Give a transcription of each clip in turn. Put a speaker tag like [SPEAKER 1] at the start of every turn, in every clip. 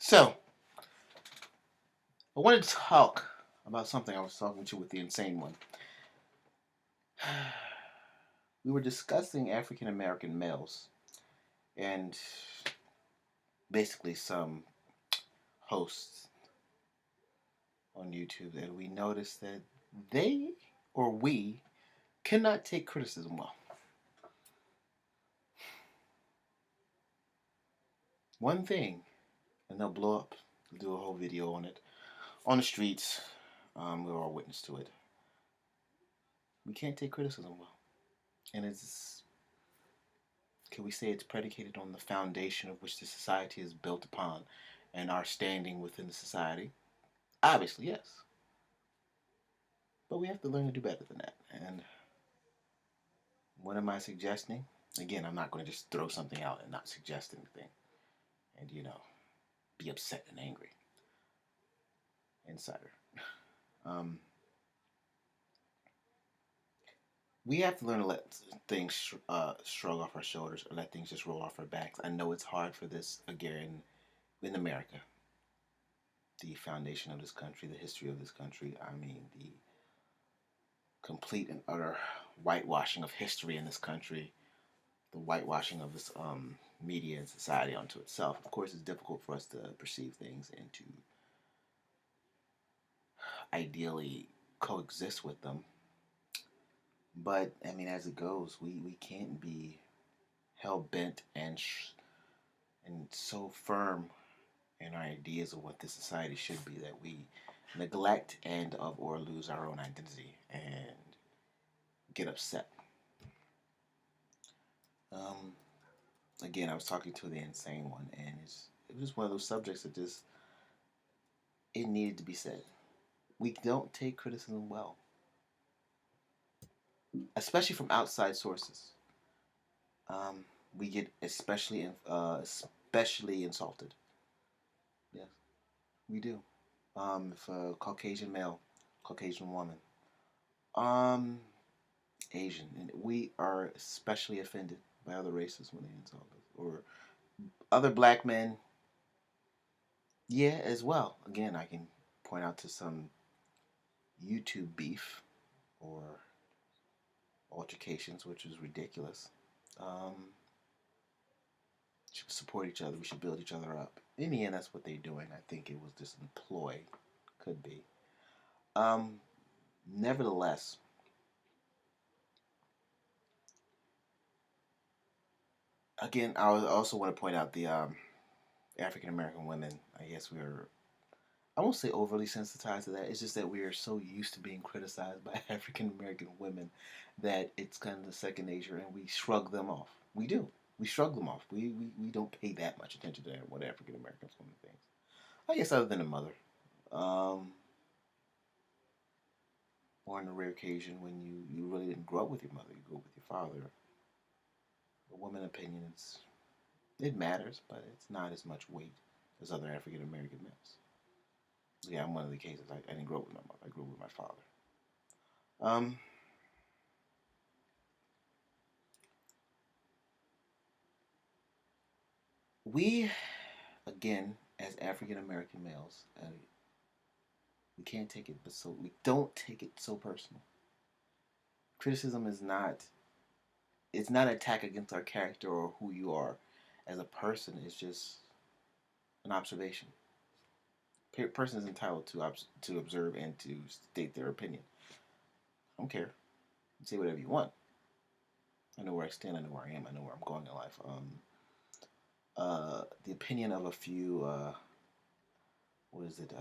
[SPEAKER 1] So, I wanted to talk about something I was talking to with the insane one. We were discussing African American males and basically some hosts on YouTube, and we noticed that they or we cannot take criticism well. One thing, and they'll blow up, they'll do a whole video on it on the streets. We're all witness to it. We can't take criticism well, and it's can we say it's predicated on the foundation of which the society is built upon and our standing within the society? Obviously, yes. But we have to learn to do better than that. And what am I suggesting? Again, I'm not going to just throw something out and not suggest anything and, be upset and angry. Insider. Um, we have to learn to let things shrug off our shoulders or let things just roll off our backs. I know it's hard for this, again, in America, the foundation of this country, the history of this country. I mean, the complete and utter whitewashing of history in this country, the whitewashing of this media and society onto itself. Of course, it's difficult for us to perceive things and to ideally coexist with them. But I mean, as it goes, we can't be hell bent and so firm in our ideas of what this society should be that we neglect and of or lose our own identity and get upset. Um, Again, I was talking to the insane one, and it was just one of those subjects that just it needed to be said. We don't take criticism well, especially from outside sources. We get especially insulted. Yes, we do. If a Caucasian male, Caucasian woman, um, Asian, and we are especially offended by other races when they insult us, or other black men. Yeah, as well. Again, I can point out to some YouTube beef or altercations, which is ridiculous. Um, we should support each other. We should build each other up. In the end, that's what they're doing. I think it was just an ploy. Could be. Um, Nevertheless, again, I also want to point out the African American women. I guess we are. I won't say overly sensitized to that. It's just that we are so used to being criticized by African American women that it's kind of the second nature, and we shrug them off. We do. We shrug them off. We don't pay that much attention to what African Americans women think. I guess other than a mother. Um, or on a rare occasion when you really didn't grow up with your mother, you grew up with your father. The woman opinions, it matters, but it's not as much weight as other African American males. Yeah, I'm one of the cases. I didn't grow up with my mother. I grew up with my father. Um, we, again, as African American males, we can't take it, but so we don't take it so personal. Criticism is not. It's not an attack against our character or who you are as a person. It's just an observation. Person is entitled to observe and to state their opinion. I don't care. You say whatever you want. I know where I stand. I know where I am. I know where I'm going in life. The opinion of a few, what is it?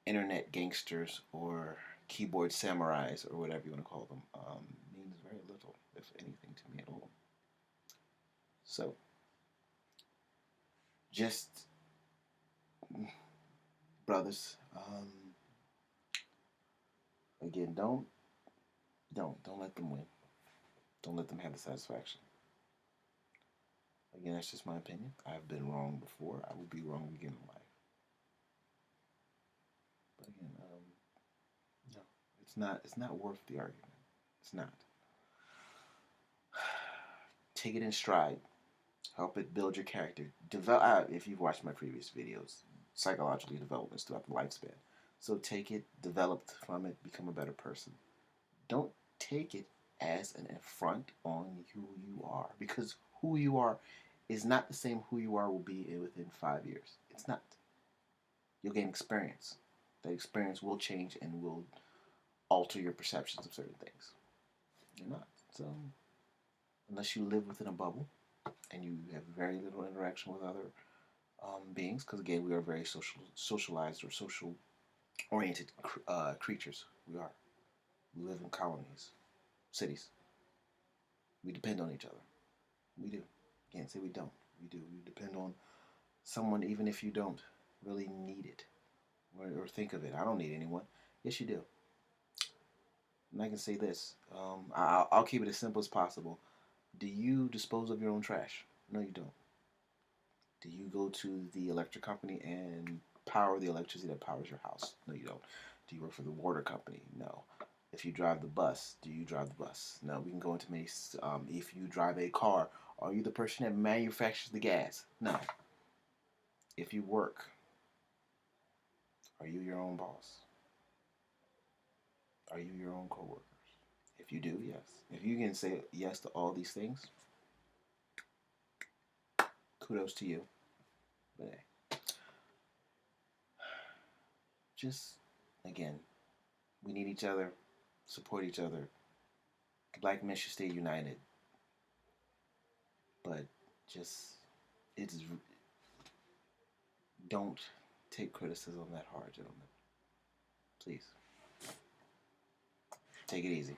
[SPEAKER 1] Internet gangsters or keyboard samurais or whatever you want to call them means very little, if anything, to me at all. So, just brothers, again, don't let them win. Don't let them have the satisfaction. Again, that's just my opinion. I've been wrong before. I will be wrong again in life. But again, no, it's not. It's not worth the argument. It's not. Take it in stride. Help it build your character. Develop. If you've watched my previous videos, psychologically developments throughout the lifespan. So take it, develop from it, become a better person. Don't take it as an affront on who you are, because who you are is not the same who you are will be within 5 years. It's not. You'll gain experience. That experience will change and will alter your perceptions of certain things. You're not. So unless you live within a bubble and you have very little interaction with other beings, because again we are very socialized or social oriented creatures. We are. We live in colonies, cities. We depend on each other. We do. Can't say we don't. We do. We depend on someone even if you don't really need it or think of it. I don't need anyone. Yes, you do. And I can say this. I'll keep it as simple as possible. Do you dispose of your own trash? No, you don't. Do you go to the electric company and power the electricity that powers your house? No, you don't. Do you work for the water company? No. If you drive the bus, do you drive the bus? No. We can go into many. If you drive a car, are you the person that manufactures the gas? No. If you work, are you your own boss? Are you your own coworkers? If you do, yes. If you can say yes to all these things, kudos to you. But hey, just again, we need each other, support each other. Black men should stay united, but just it's don't take criticism that hard, gentlemen. Please take it easy.